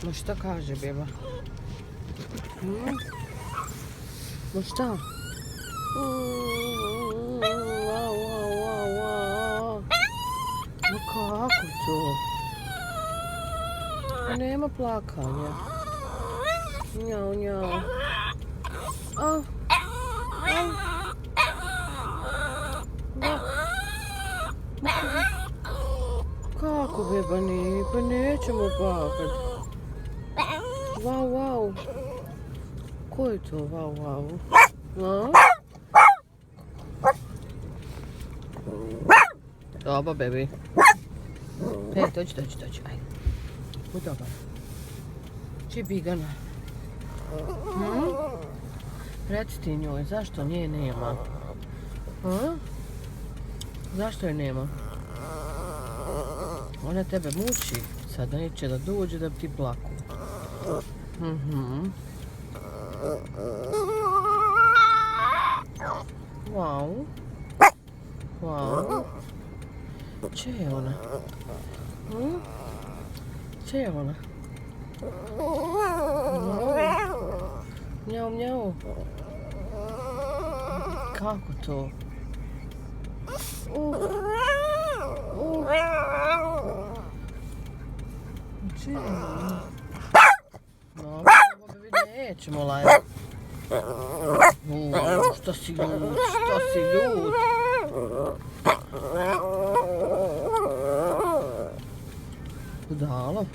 Ma šta kaže beba? Ma šta? Ma kako to? Pa nema plakanja. Njau, njau. Kako beba nije? Pa nećemo plakat. Wow, wow. Ko je to wow, wow? A? Dobro, bebi. Dođi. Ajde. Budi dobar. Či bigana. Reci ti njoj, zašto nje nema? Zašto je nema? Ona tebe muči. Sad neće da dođe da bi ti plaku. Wow. Wow. Če je ona? Če je ona? Mjau, mjau. Kako to? Če je ona? No, ovo bi nećemo lajati. Šta si ljud? Budalo.